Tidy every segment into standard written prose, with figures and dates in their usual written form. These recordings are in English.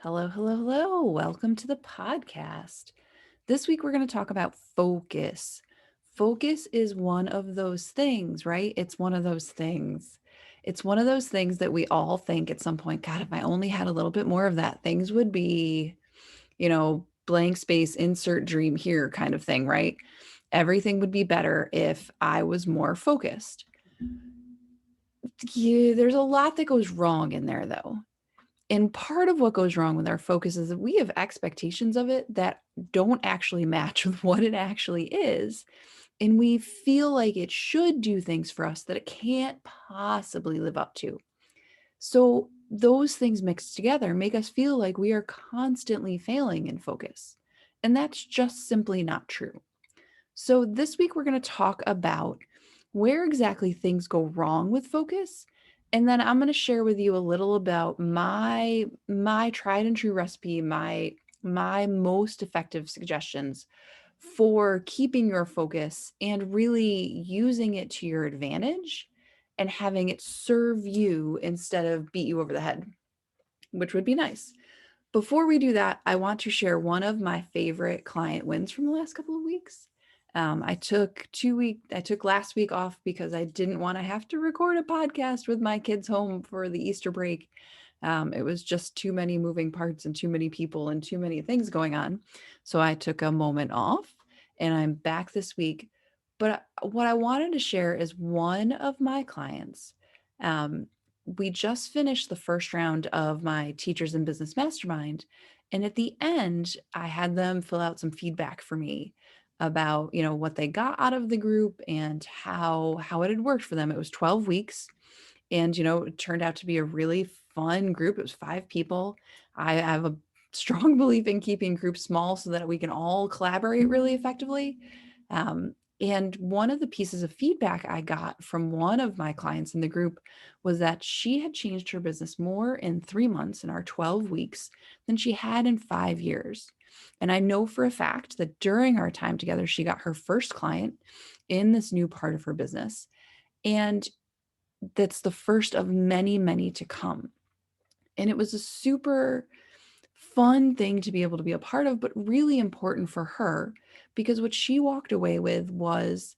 Hello, hello, hello. Welcome to the podcast. This week, we're going to talk about focus. Focus is one of those things, right? It's one of those things. It's one of those things that we all think at some point, God, if I only had a little bit more of that, things would be, blank space, insert dream here kind of thing, right? Everything would be better if I was more focused. Yeah, there's a lot that goes wrong in there, though. And part of what goes wrong with our focus is that we have expectations of it that don't actually match with what it actually is. And we feel like it should do things for us that it can't possibly live up to. So those things mixed together make us feel like we are constantly failing in focus. And that's just simply not true. So this week we're going to talk about where exactly things go wrong with focus, and then I'm going to share with you a little about my tried and true recipe, my most effective suggestions for keeping your focus and really using it to your advantage and having it serve you instead of beat you over the head, which would be nice. Before we do that, I want to share one of my favorite client wins from the last couple of weeks. I took last week off because I didn't want to have to record a podcast with my kids home for the Easter break. It was just too many moving parts and too many people and too many things going on. So I took a moment off and I'm back this week. But what I wanted to share is one of my clients. Um, we just finished the first round of my Teachers in Business Mastermind. And at the end, I had them fill out some feedback for me about, what they got out of the group and how it had worked for them. It was 12 weeks and, it turned out to be a really fun group. It was 5 people. I have a strong belief in keeping groups small so that we can all collaborate really effectively. And one of the pieces of feedback I got from one of my clients in the group was that she had changed her business more in 3 months in our 12 weeks than she had in 5 years. And I know for a fact that during our time together, she got her first client in this new part of her business. And that's the first of many, many to come. And it was a super fun thing to be able to be a part of, but really important for her because what she walked away with was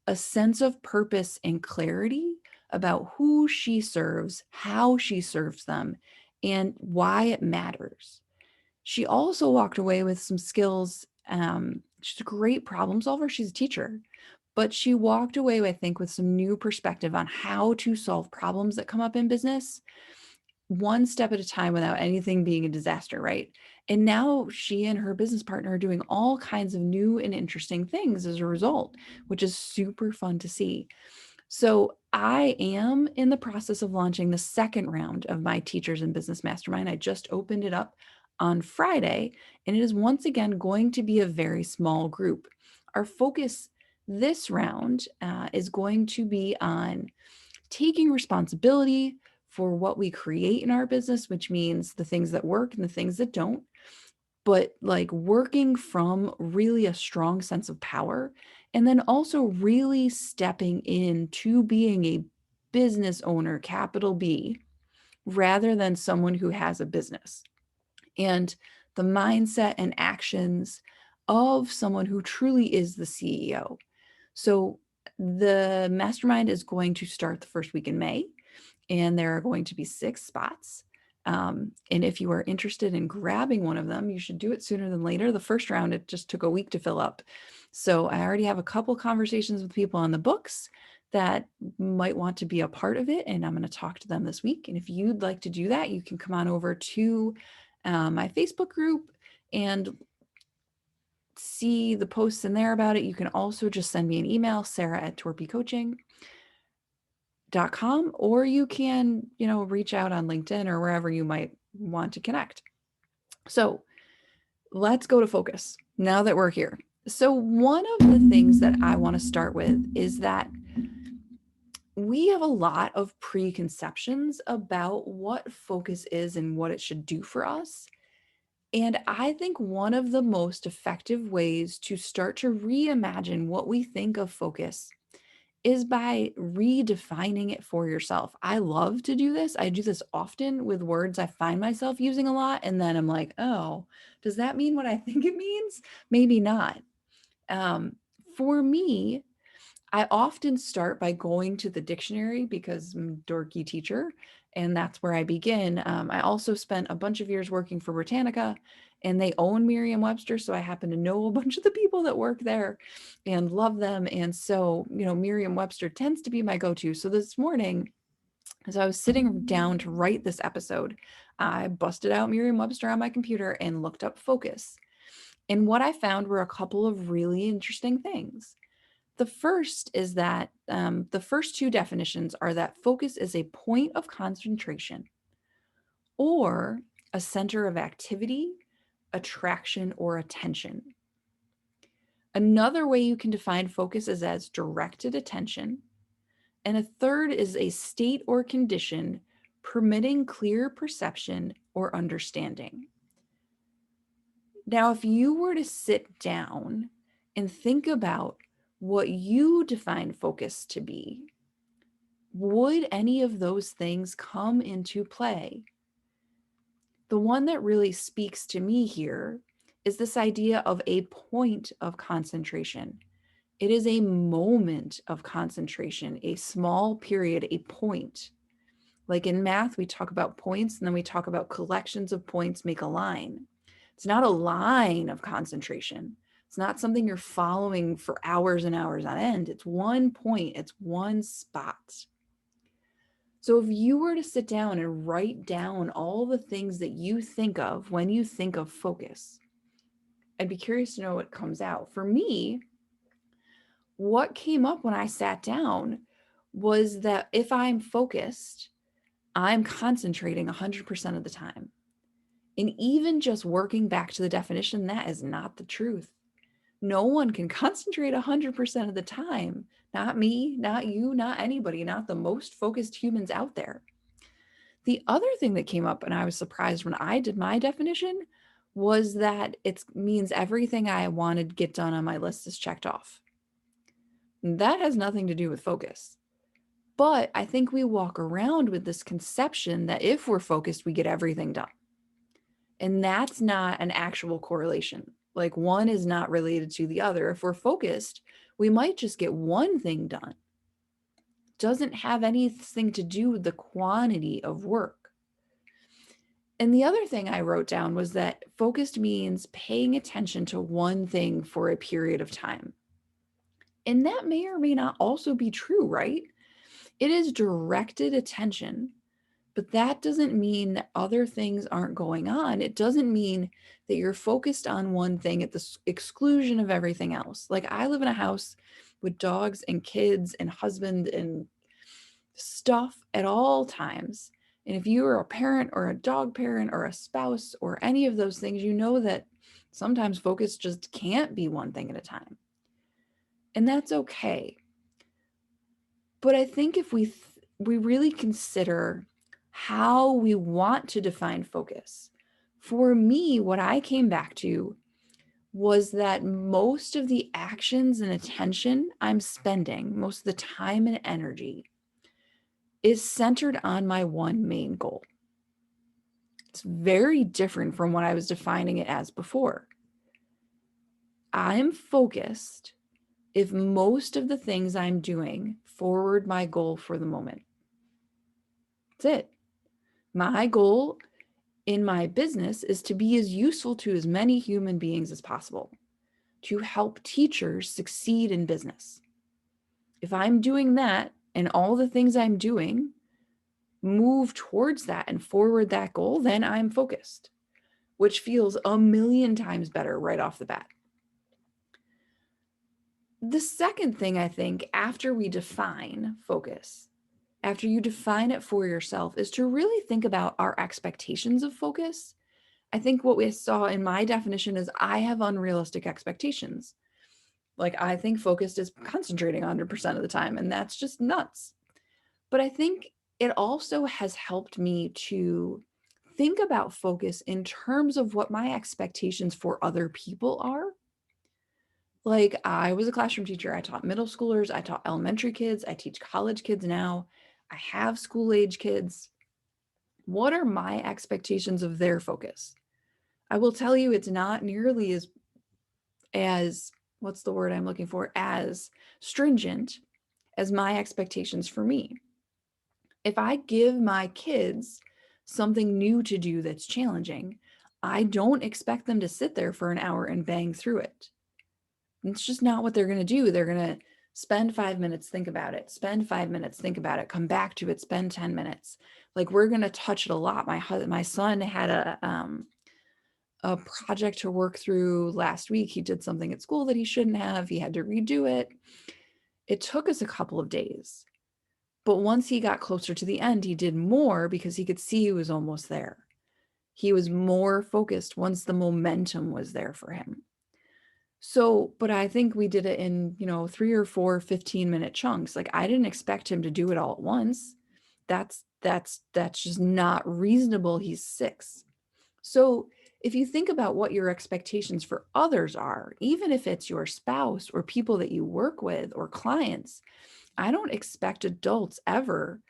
a sense of purpose and clarity about who she serves, how she serves them, and why it matters. She also walked away with some skills. She's a great problem solver. She's a teacher, but she walked away, I think, with some new perspective on how to solve problems that come up in business one step at a time without anything being a disaster, right? And now she and her business partner are doing all kinds of new and interesting things as a result, which is super fun to see. So I am in the process of launching the second round of my Teachers in Business Mastermind. I just opened it up on Friday, and it is once again going to be a very small group. Our focus this round is going to be on taking responsibility for what we create in our business, which means the things that work and the things that don't, but like working from really a strong sense of power. And then also really stepping into being a business owner, capital B, rather than someone who has a business. And the mindset and actions of someone who truly is the CEO. So the mastermind is going to start the first week in May, and there are going to be 6 spots. And if you are interested in grabbing one of them, you should do it sooner than later. The first round, it just took a week to fill up. So I already have a couple conversations with people on the books that might want to be a part of it. And I'm going to talk to them this week. And if you'd like to do that, you can come on over to my Facebook group and see the posts in there about it. You can also just send me an email, sarah@torpycoaching.com, or you can, reach out on LinkedIn or wherever you might want to connect. So let's go to focus now that we're here. So one of the things that I want to start with is that we have a lot of preconceptions about what focus is and what it should do for us. And I think one of the most effective ways to start to reimagine what we think of focus is by redefining it for yourself. I love to do this. I do this often with words I find myself using a lot. And then I'm like, oh, does that mean what I think it means? Maybe not. Um, for me, I often start by going to the dictionary because I'm a dorky teacher, and that's where I begin. I also spent a bunch of years working for Britannica, and they own Merriam-Webster, so I happen to know a bunch of the people that work there and love them. And so, Merriam-Webster tends to be my go-to. So this morning, as I was sitting down to write this episode, I busted out Merriam-Webster on my computer and looked up focus. And what I found were a couple of really interesting things. The first is that the first two definitions are that focus is a point of concentration or a center of activity, attraction, or attention. Another way you can define focus is as directed attention. And a third is a state or condition permitting clear perception or understanding. Now, if you were to sit down and think about what you define focus to be, would any of those things come into play? The one that really speaks to me here is this idea of a point of concentration. It is a moment of concentration, a small period, a point. Like in math, we talk about points and then we talk about collections of points make a line. It's not a line of concentration. It's not something you're following for hours and hours on end. It's one point, it's one spot. So if you were to sit down and write down all the things that you think of when you think of focus, I'd be curious to know what comes out. For me, what came up when I sat down was that if I'm focused, I'm concentrating 100% of the time. And even just working back to the definition, that is not the truth. No one can concentrate 100% of the time. Not me, not you, not anybody, not the most focused humans out there. The other thing that came up, and I was surprised when I did my definition, was that it means everything I wanted to get done on my list is checked off. That has nothing to do with focus. But I think we walk around with this conception that if we're focused, we get everything done. And that's not an actual correlation. Like one is not related to the other. If we're focused, we might just get one thing done. Doesn't have anything to do with the quantity of work. And the other thing I wrote down was that focused means paying attention to one thing for a period of time. And that may or may not also be true, right? It is directed attention, but that doesn't mean that other things aren't going on. It doesn't mean that you're focused on one thing at the exclusion of everything else. Like I live in a house with dogs and kids and husband and stuff at all times. And if you are a parent or a dog parent or a spouse or any of those things, you know that sometimes focus just can't be one thing at a time. And that's okay. But I think if we really consider how we want to define focus, for me, what I came back to was that most of the actions and attention I'm spending, most of the time and energy, is centered on my one main goal. It's very different from what I was defining it as before. I'm focused if most of the things I'm doing forward my goal for the moment. That's it. My goal in my business is to be as useful to as many human beings as possible, to help teachers succeed in business. If I'm doing that and all the things I'm doing move towards that and forward that goal, then I'm focused, which feels a million times better right off the bat. The second thing I think after we define focus, after you define it for yourself, is to really think about our expectations of focus. I think what we saw in my definition is I have unrealistic expectations. Like I think focused is concentrating 100% of the time, and that's just nuts. But I think it also has helped me to think about focus in terms of what my expectations for other people are. Like, I was a classroom teacher. I taught middle schoolers, I taught elementary kids, I teach college kids now. I have school age kids. What are my expectations of their focus? I will tell you it's not nearly as what's the word I'm looking for, as stringent as my expectations for me. If I give my kids something new to do that's challenging, I don't expect them to sit there for an hour and bang through it. It's just not what they're going to do. They're going to spend 5 minutes, think about it, spend 5 minutes, think about it, come back to it, spend 10 minutes. Like, we're going to touch it a lot. My son had a project to work through last week. He did something at school that he shouldn't have. He had to redo it. It took us a couple of days. But once he got closer to the end, he did more because he could see he was almost there. He was more focused once the momentum was there for him. So, but I think we did it in, 3 or 4 15-minute chunks. Like, I didn't expect him to do it all at once. That's just not reasonable. He's 6. So, if you think about what your expectations for others are, even if it's your spouse or people that you work with or clients, I don't expect adults ever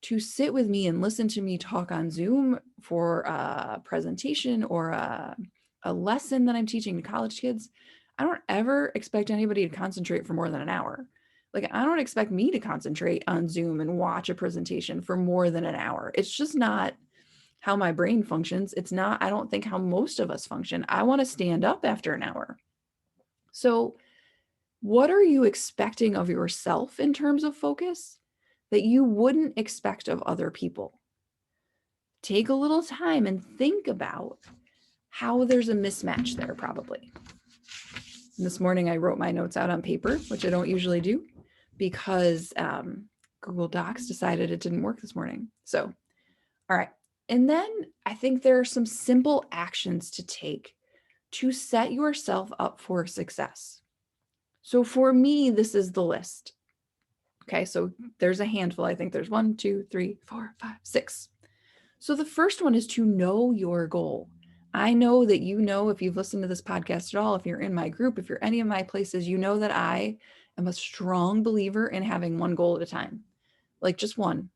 to sit with me and listen to me talk on Zoom for a presentation or a lesson that I'm teaching to college kids. I don't ever expect anybody to concentrate for more than an hour. Like, I don't expect me to concentrate on Zoom and watch a presentation for more than an hour. It's just not how my brain functions. It's not, I don't think, how most of us function. I want to stand up after an hour. So, what are you expecting of yourself in terms of focus that you wouldn't expect of other people? Take a little time and think about how there's a mismatch there, probably. And this morning, I wrote my notes out on paper, which I don't usually do because Google Docs decided it didn't work this morning. So, all right. And then I think there are some simple actions to take to set yourself up for success. So for me, this is the list. Okay, so there's a handful. I think there's 1, 2, 3, 4, 5, 6. So the first one is to know your goal. I know that if you've listened to this podcast at all, if you're in my group, if you're any of my places, you know that I am a strong believer in having one goal at a time. Like, just one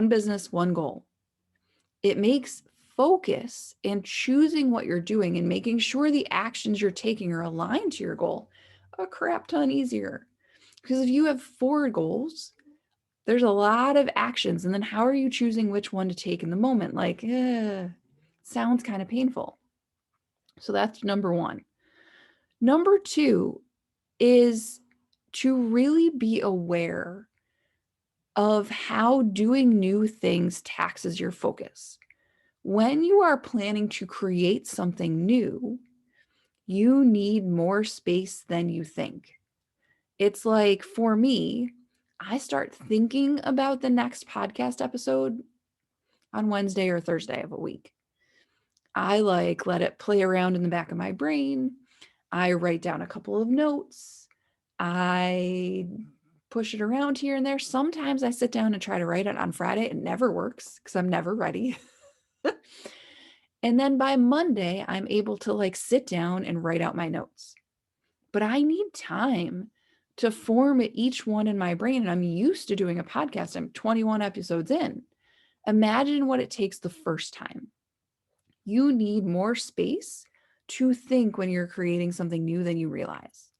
business, one goal. It makes focus and choosing what you're doing and making sure the actions you're taking are aligned to your goal a crap ton easier. Because if you have 4 goals, there's a lot of actions. And then how are you choosing which one to take in the moment? Like, sounds kind of painful. So that's number 1. Number 2 is to really be aware of how doing new things taxes your focus. When you are planning to create something new, you need more space than you think. It's like, for me, I start thinking about the next podcast episode on Wednesday or Thursday of a week. I let it play around in the back of my brain. I write down a couple of notes. I push it around here and there. Sometimes I sit down and try to write it on Friday. It never works because I'm never ready. And then by Monday, I'm able to sit down and write out my notes. But I need time to form each one in my brain. And I'm used to doing a podcast. I'm 21 episodes in. Imagine what it takes the first time. You need more space to think when you're creating something new than you realize.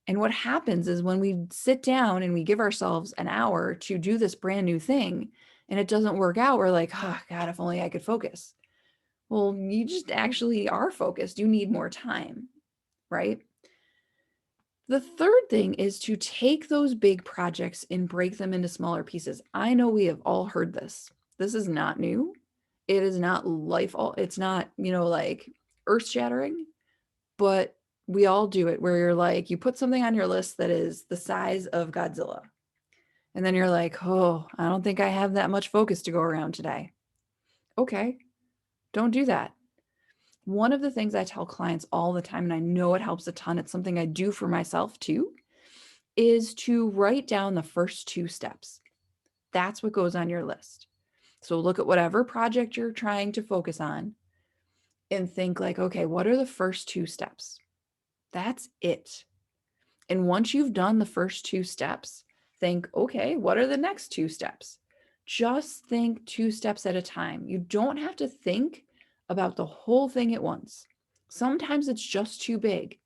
And what happens is when we sit down and we give ourselves an hour to do this brand new thing and it doesn't work out, we're like, oh God, if only I could focus. Well, you just actually are focused. You need more time, right? The third thing is to take those big projects and break them into smaller pieces. I know we have all heard this. This is not new. It is not it's not, earth shattering, but we all do it where you put something on your list that is the size of Godzilla. And then you're like, oh, I don't think I have that much focus to go around today. Okay, don't do that. One of the things I tell clients all the time, and I know it helps a ton, it's something I do for myself too, is to write down the first 2 steps. That's what goes on your list. So look at whatever project you're trying to focus on and think okay, what are the first 2 steps? That's it. And once you've done the first 2 steps, think, okay, what are the next 2 steps? Just think 2 steps at a time. You don't have to think about the whole thing at once. Sometimes it's just too big,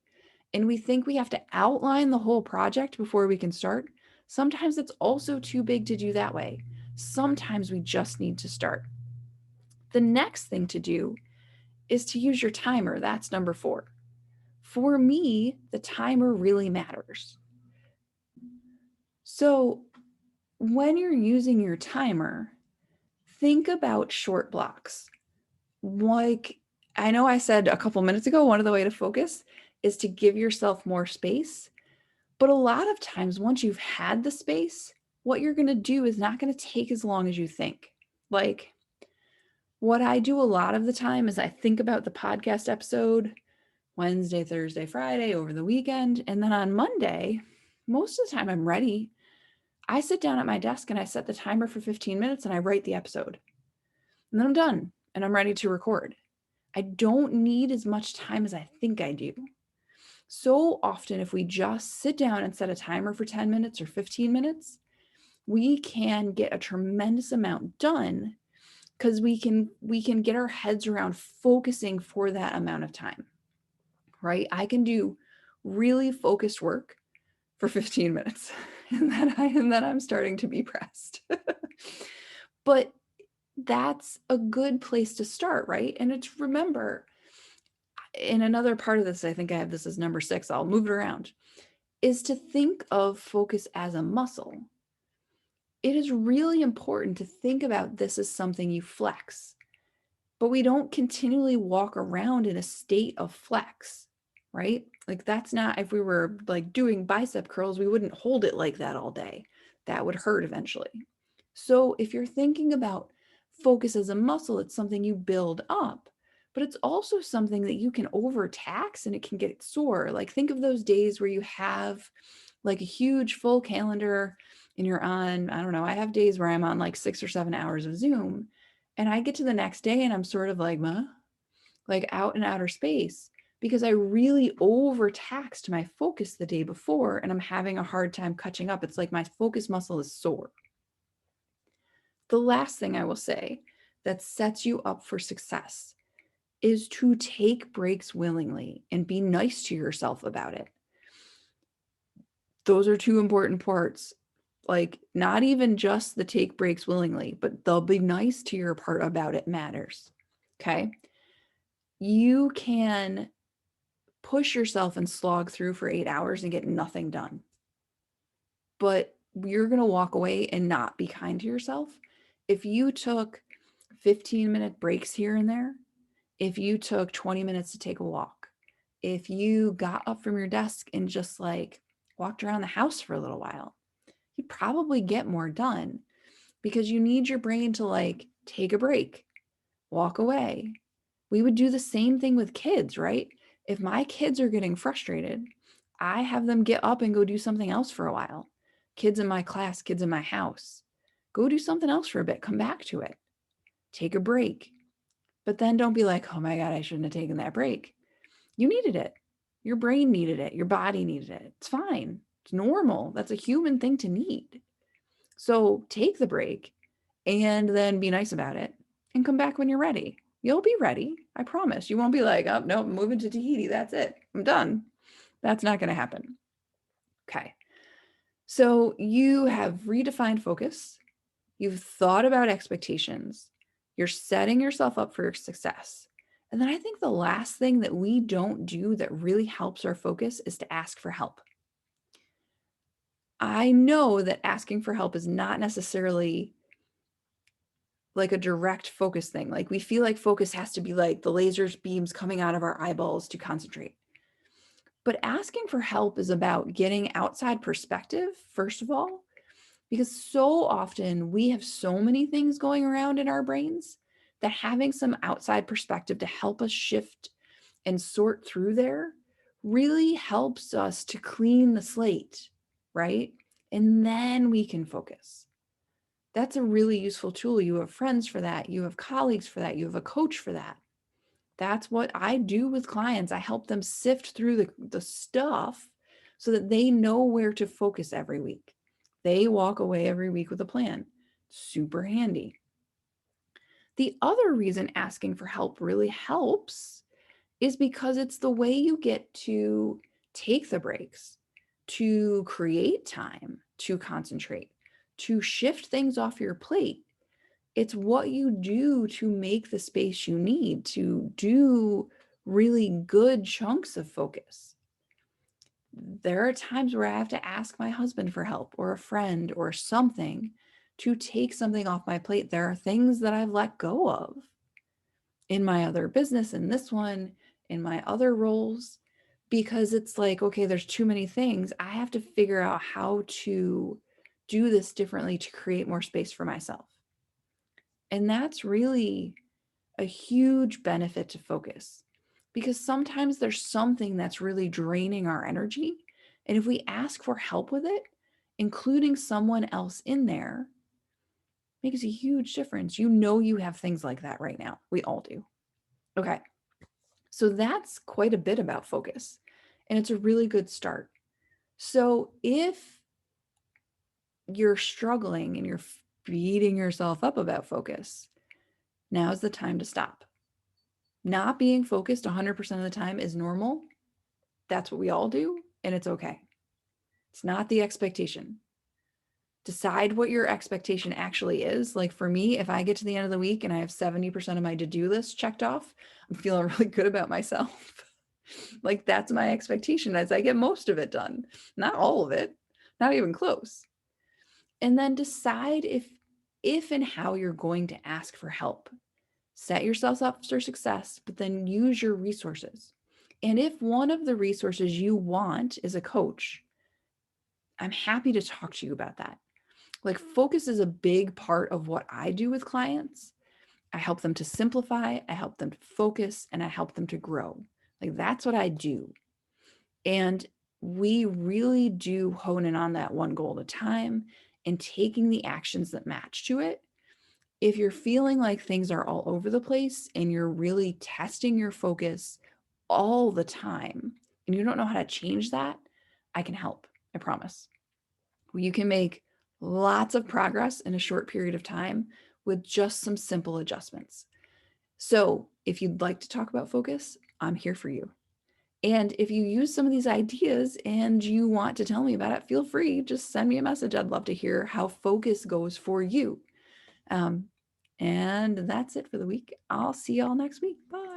and we think we have to outline the whole project before we can start. Sometimes it's also too big to do that way. Sometimes we just need to start. The next thing to do is to use your timer. That's number 4. For me, the timer really matters. So when you're using your timer, think about short blocks. Like, I know I said a couple minutes ago, one of the way to focus is to give yourself more space. But a lot of times, once you've had the space, what you're going to do is not going to take as long as you think. Like, what I do a lot of the time is I think about the podcast episode Wednesday, Thursday, Friday over the weekend. And then on Monday, most of the time I'm ready. I sit down at my desk and I set the timer for 15 minutes and I write the episode. And then I'm done and I'm ready to record. I don't need as much time as I think I do. So often, if we just sit down and set a timer for 10 minutes or 15 minutes, we can get a tremendous amount done because we can get our heads around focusing for that amount of time, right? I can do really focused work for 15 minutes and then I'm starting to be pressed. But that's a good place to start, right? And it's, remember, in another part of this, I think I have this as number 6, I'll move it around, is to think of focus as a muscle. It is really important to think about this as something you flex, but we don't continually walk around in a state of flex, right? Like, that's not, if we were like doing bicep curls, we wouldn't hold it like that all day. That would hurt eventually. So if you're thinking about focus as a muscle, it's something you build up, but it's also something that you can overtax and it can get sore. Like, think of those days where you have like a huge full calendar and you're on, I don't know, I have days where I'm on like 6 or 7 hours of Zoom and I get to the next day and I'm sort of like, huh? Like out in outer space because I really overtaxed my focus the day before and I'm having a hard time catching up. It's like my focus muscle is sore. The last thing I will say that sets you up for success is to take breaks willingly and be nice to yourself about it. Those are 2 important parts. Like, not even just the take breaks willingly, but they'll be nice to your part about it matters. Okay. You can push yourself and slog through for 8 hours and get nothing done. But you're going to walk away and not be kind to yourself. If you took 15-minute breaks here and there, if you took 20 minutes to take a walk, if you got up from your desk and just like walked around the house for a little while, you'd probably get more done because you need your brain to like take a break, walk away. We would do the same thing with kids, right? If my kids are getting frustrated, I have them get up and go do something else for a while. Kids in my class, kids in my house, go do something else for a bit, come back to it, take a break. But then don't be like, oh my God, I shouldn't have taken that break. You needed it. Your brain needed it. Your body needed it. It's fine. It's normal. That's a human thing to need. So take the break and then be nice about it and come back when you're ready. You'll be ready. I promise. You won't be like, oh, no, I'm moving to Tahiti. That's it. I'm done. That's not going to happen. Okay. So you have redefined focus. You've thought about expectations. You're setting yourself up for success. And then I think the last thing that we don't do that really helps our focus is to ask for help. I know that asking for help is not necessarily like a direct focus thing. Like, we feel like focus has to be like the lasers beams coming out of our eyeballs to concentrate. But asking for help is about getting outside perspective, first of all, because so often we have so many things going around in our brains that having some outside perspective to help us shift and sort through there really helps us to clean the slate, right? And then we can focus. That's a really useful tool. You have friends for that. You have colleagues for that. You have a coach for that. That's what I do with clients. I help them sift through the stuff so that they know where to focus every week. They walk away every week with a plan. Super handy. The other reason asking for help really helps is because it's the way you get to take the breaks, to create time, to concentrate, to shift things off your plate. It's what you do to make the space you need to do really good chunks of focus. There are times where I have to ask my husband for help or a friend or something to take something off my plate. There are things that I've let go of in my other business, in this one, in my other roles, because it's like, okay, there's too many things. I have to figure out how to do this differently to create more space for myself. And that's really a huge benefit to focus, because sometimes there's something that's really draining our energy. And if we ask for help with it, including someone else in there, makes a huge difference. You know, you have things like that right now. We all do. Okay. So that's quite a bit about focus, and it's a really good start. So if you're struggling and you're beating yourself up about focus, now's the time to stop. Not being focused 100% of the time is normal. That's what we all do, and it's okay. It's not the expectation. Decide what your expectation actually is. Like for me, if I get to the end of the week and I have 70% of my to-do list checked off, I'm feeling really good about myself. Like that's my expectation, as I get most of it done. Not all of it, not even close. And then decide if and how you're going to ask for help. Set yourself up for success, but then use your resources. And if one of the resources you want is a coach, I'm happy to talk to you about that. Like focus is a big part of what I do with clients. I help them to simplify, I help them to focus, and I help them to grow. Like that's what I do. And we really do hone in on that one goal at a time and taking the actions that match to it. If you're feeling like things are all over the place and you're really testing your focus all the time and you don't know how to change that, I can help. I promise. You can make lots of progress in a short period of time with just some simple adjustments. So, if you'd like to talk about focus, I'm here for you. And if you use some of these ideas and you want to tell me about it, feel free. Just send me a message. I'd love to hear how focus goes for you. Um, and that's it for the week. I'll see y'all next week. Bye.